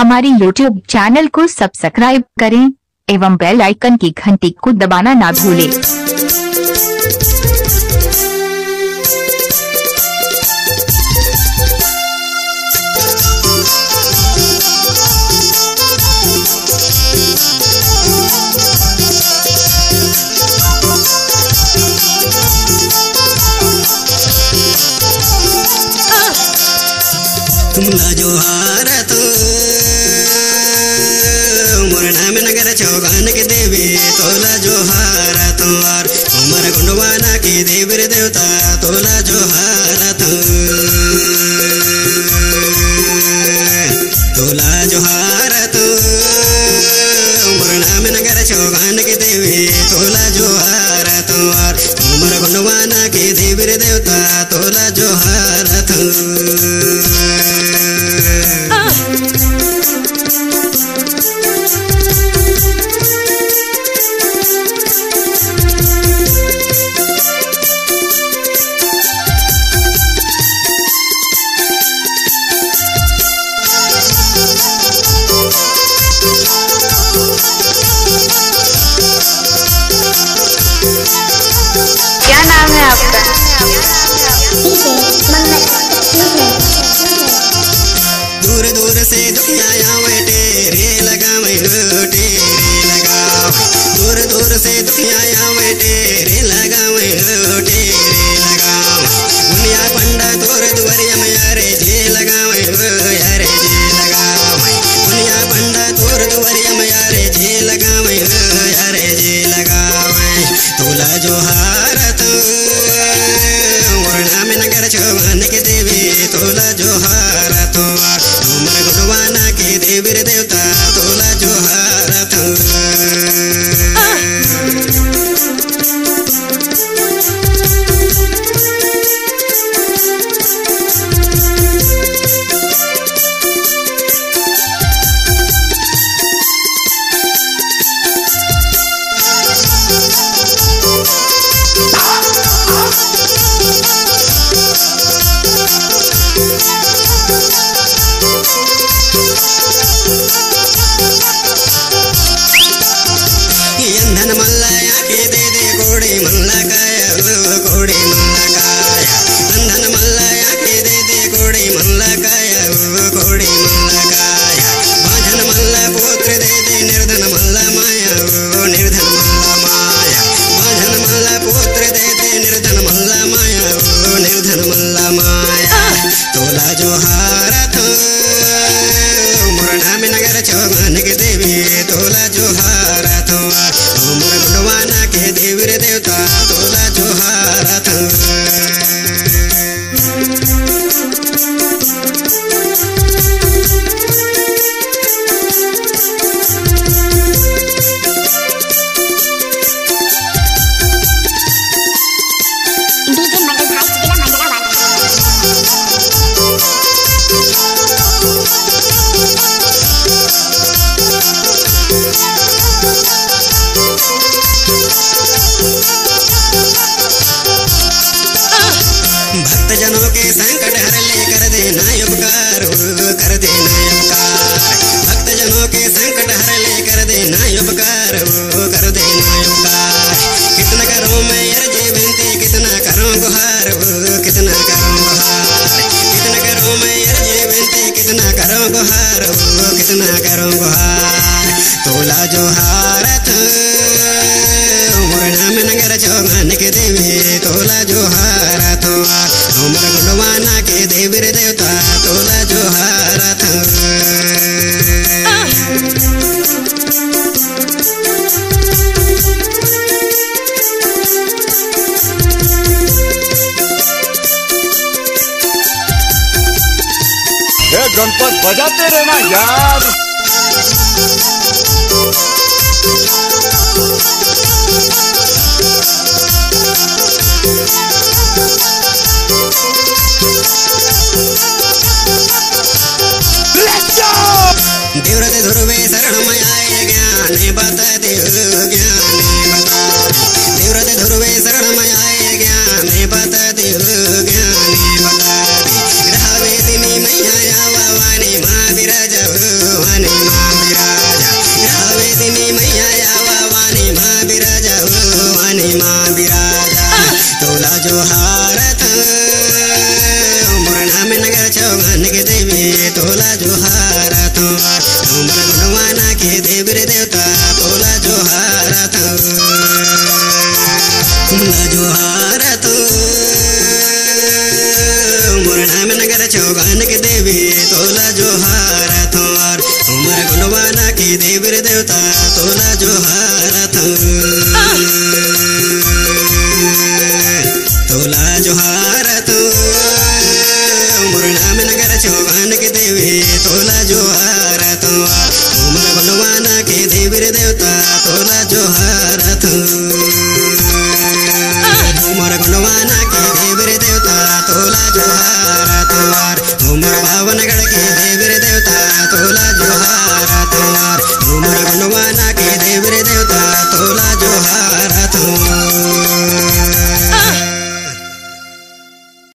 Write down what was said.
हमारे YouTube channel को subscribe करें एवं बेल आइकन की घंटी को दबाना ना भूलें। तुमला जोहार तो मोरना में नगर चौगान के देवी तोला जोहार तुम्हार उमर गुंडवाना की देवी देवता तोला जोहार तोला जोहार तो मोरना में नगर चौगान के देवी तोला जोहार तुम्हार उमर गुंडवाना की देवी देवता तोला जोहार क्या नाम है आपका? दूर दूर से दुखिया बेटे रे लगा टेरे लगा दूर दूर से दुखिया बेटे रे लगा टेरे लगा दुनिया पंडा तोर दुवरिया में यारे जे लगा यारे जे लगा दुनिया पंडा तोर दुवरिया में यारे जे लगा यारे जे लगा तोला जोहार मोरना में नगर चौहान के देवी तोला जोहार उमर गुंडवाना के देवी देवता तोला जोहार धन मल्लाया के दे दे घोड़े मल्ला काया घोड़े मल्ला काया धन मल्लाया के दे दे घोड़े मल्ला काया घोड़े मल्ला काया बांझन मल्ला पुत्र दे दे निर्धन मल्ला माया निर्धन मल्ला माया बांझन मल्ला पुत्र दे दे निर्धन मल्ला माया निर्धन मल्ला माया तोला जोहार मोरना में नगर चौहान के देवी तोला जोहार उमर गुंडवाना के देवी देवता तोला जोहार भक्त जनों के संकट हर ले कर देना उपकार कर देना उपकार भक्त जनों के संकट हर ले कर देना उपकार कर देना उपकार कितना करूं मैं अर्जी विनती कितना करूं गुहार कितना करूं गुहार कितना करूं मैं अर्जी विनती कितना करूं गुहार कितना करूं गुहार तोला जोहार मोरना में नगर चौहान के देवी तोला जोहार उमर गुंडवाना के देवी देवता तोला जोहार गणपत बजाते रहना यार। देवरते ध्रुवे शरण मयाय ज्ञान बता देव ज्ञान बता देवरते ध्रुवे शरण मयाय ज्ञान बता देव ज्ञान बता रहावे तिनी मैया वाणी माँ विराज तोर उमर गुणवाना के देवी रे देवता तोला जोहार तोला जोहार तो मुरना में नगर चौगान के देवी तोला जोहार तोर उमर गुणवाना के देवी रे देवता तोला जोहार तोला जोहार तो मुरना में नगर चौगान के देवी तोला जोहार तो उमर गुणवाना के देवी रे देवता तोला जोहार उमर गुणवाना के देवी रे देवता तोला जोहार तोर उमर भावनगढ़ के देवी रे देवता तोला जोहार तोर उमर